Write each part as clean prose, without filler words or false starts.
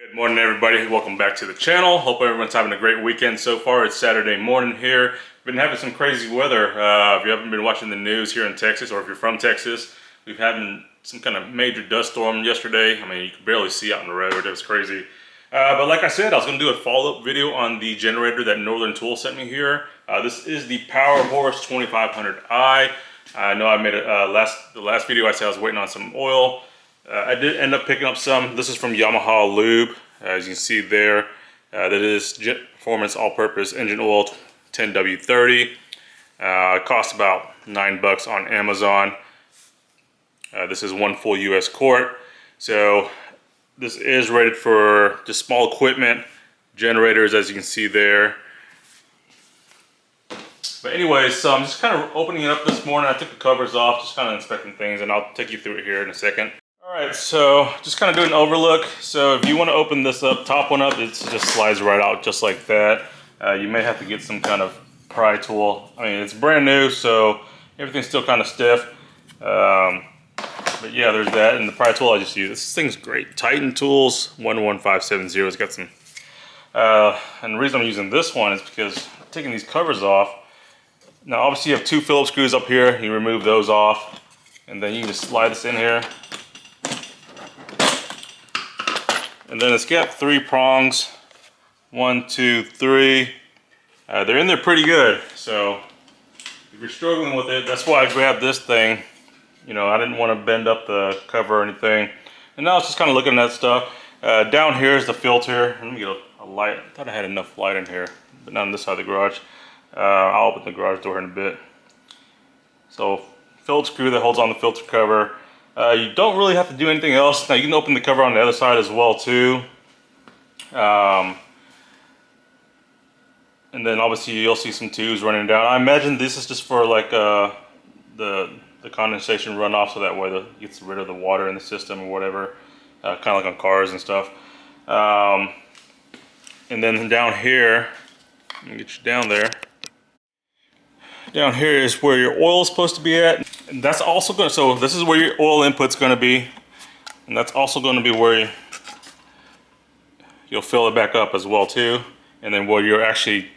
Good morning, everybody. Welcome back to the channel. Hope everyone's having a great weekend so far. It's Saturday morning here. We've been having some crazy weather. If you haven't been watching the news here in Texas, or if you're from Texas, we've had some kind of major dust storm yesterday. I mean, you could barely see out on the road. It was crazy. But like I said, I was going to do a follow-up video on the generator that Northern Tool sent me here. This is the POWERHORSE 2500i. I know I made the last video I said I was waiting on some oil. I did end up picking up some. This is from Yamaha Lube. As you can see there, that is Jet Performance All-Purpose Engine Oil 10W30. It costs about $9 on Amazon. This is one full US quart. So this is rated for just small equipment, generators, as you can see there. But anyways, so I'm just kind of opening it up this morning. I took the covers off, just kind of inspecting things, and I'll take you through it here in a second. Alright, so just kind of do an overlook. So if you want to open this up, top one up, it just slides right out just like that. You may have to get some kind of pry tool. I mean, it's brand new, so everything's still kind of stiff. But yeah, there's that, and the pry tool I just use. This thing's great. Titan Tools 11570. It's got some, and the reason I'm using this one is because I'm taking these covers off. Now, obviously, you have two Phillips screws up here. You remove those off, and then you can just slide this in here. And then it's got 3 prongs, 1, 2, 3. They're in there pretty good. So if you're struggling with it, that's why I grabbed this thing. You know, I didn't want to bend up the cover or anything. And now it's just kind of looking at that stuff. Down here is the filter. Let me get a light. I thought I had enough light in here, but not on this side of the garage. I'll open the garage door in a bit. So Phillips screw that holds on the filter cover. You don't really have to do anything else. Now you can open the cover on the other side as well too. And then obviously you'll see some tubes running down. I imagine this is just for like the condensation runoff, so that way it gets rid of the water in the system or whatever. Kind of like on cars and stuff. And then down here, let me get you down there. Down here is where your oil is supposed to be at. And that's also going to, so this is where your oil input's going to be. And that's also going to be where you'll fill it back up as well too. And then where you're actually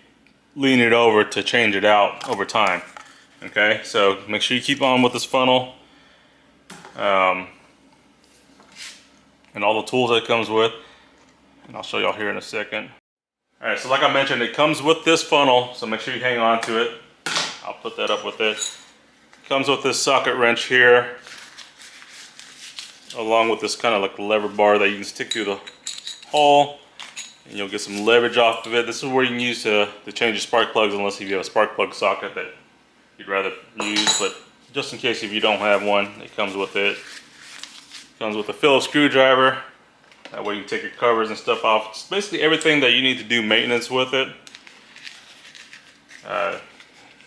leaning it over to change it out over time. Okay, so make sure you keep on with this funnel. And all the tools that it comes with. And I'll show y'all here in a second. Alright, so like I mentioned, it comes with this funnel, so make sure you hang on to it. I'll put that up with it. Comes with this socket wrench here, along with this kind of like lever bar that you can stick through the hole, and you'll get some leverage off of it. This is where you can use to change your spark plugs, unless you have a spark plug socket that you'd rather use. But just in case if you don't have one, it comes with it. Comes with a Phillips screwdriver. That way you can take your covers and stuff off. It's basically everything that you need to do maintenance with it.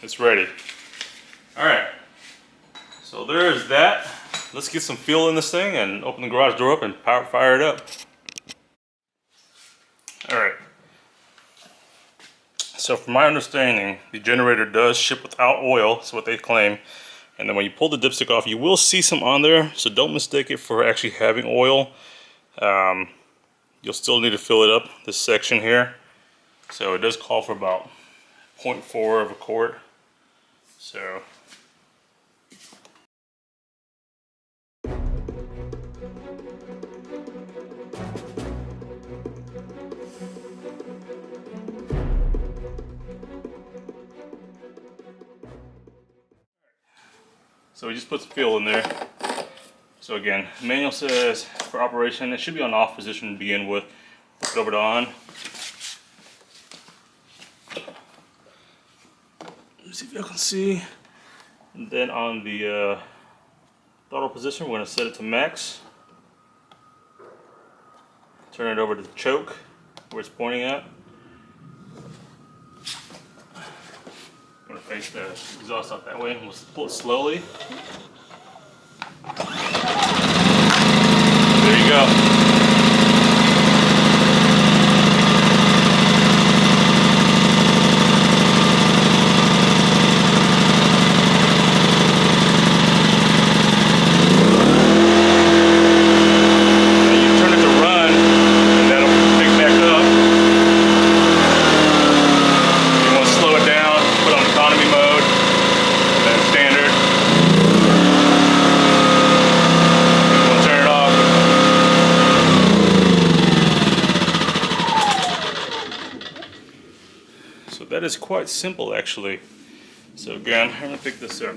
It's ready. All right. So there's that. Let's get some fuel in this thing and open the garage door up and fire it up. All right. So from my understanding, the generator does ship without oil. That's what they claim. And then when you pull the dipstick off, you will see some on there. So don't mistake it for actually having oil. You'll still need to fill it up, this section here. So it does call for about 0.4 of a quart. So we just put some fuel in there. So again, the manual says for operation, it should be on off position to begin with. Flip it over to on. Let's see if y'all can see. And then on the throttle position, we're going to set it to max. Turn it over to the choke, where it's pointing at. I'm going to face the exhaust out that way, and we'll pull it slowly. There you go. Now you turn it to run, and that'll that is quite simple actually. So again, I'm gonna pick this up.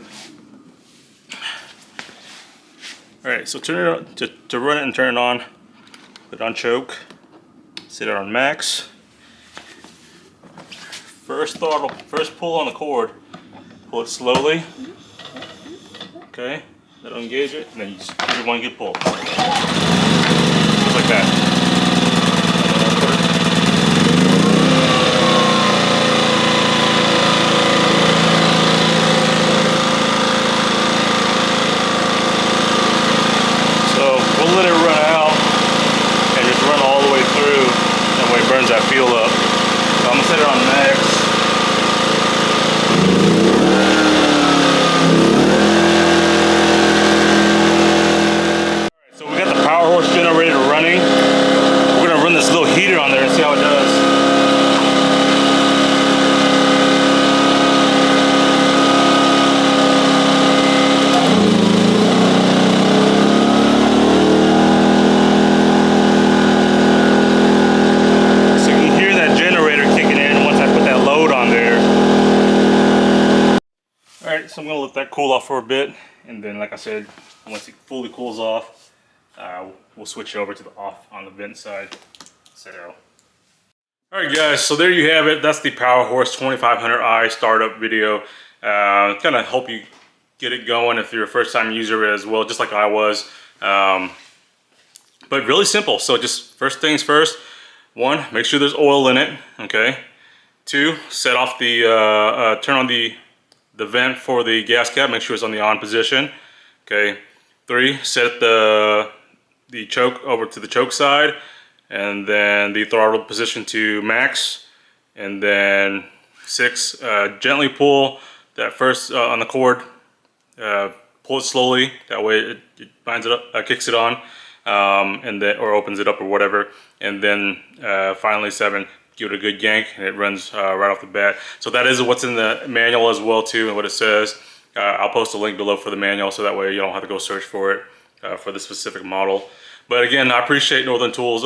All right, so turn it on, to run it and turn it on, put it on choke, set it on max. First throttle, first pull on the cord, pull it slowly. Okay, that'll engage it, and then you just give it one good pull. Just like that. Let it run out and just run all the way through. That way it burns that fuel up. So I'm gonna set it on max. Alright, so we got the POWERHORSE generator running. We're gonna run this little heater on there and see how it does. So I'm going to let that cool off for a bit, and then like I said, once it fully cools off, we'll switch over to the off on the vent side. So, alright guys, so there you have it. That's the POWERHORSE 2500i startup video. Kind of help you get it going if you're a first time user as well, just like I was. But really simple. So just first things first, one, make sure there's oil in it, okay? Two, set off the, turn on the vent for the gas cap, make sure it's on the on position. Okay. 3, set the choke over to the choke side, and then the throttle position to max. And then 6, gently pull that first on the cord, pull it slowly, that way it binds it up, kicks it on, and then, or opens it up or whatever. And then finally 7, give it a good yank, and it runs right off the bat. So that is what's in the manual as well too, and what it says. I'll post a link below for the manual, so that way you don't have to go search for it for the specific model. But again, I appreciate Northern Tools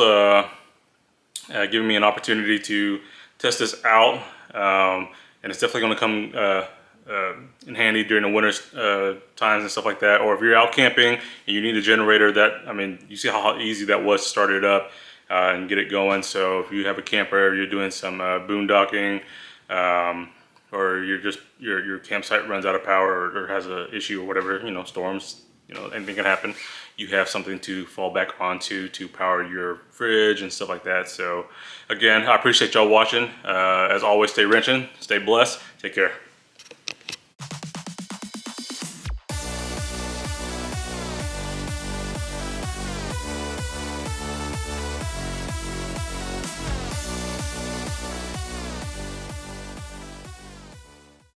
giving me an opportunity to test this out, and it's definitely going to come in handy during the winter times and stuff like that. Or if you're out camping and you need a generator, that, I mean, you see how easy that was to start it up and get it going. So if you have a camper, you're doing some boondocking, or you're just your campsite runs out of power or has an issue or whatever, you know, storms, you know, anything can happen. You have something to fall back onto to power your fridge and stuff like that. So again, I appreciate y'all watching. As always, stay wrenching, stay blessed, take care.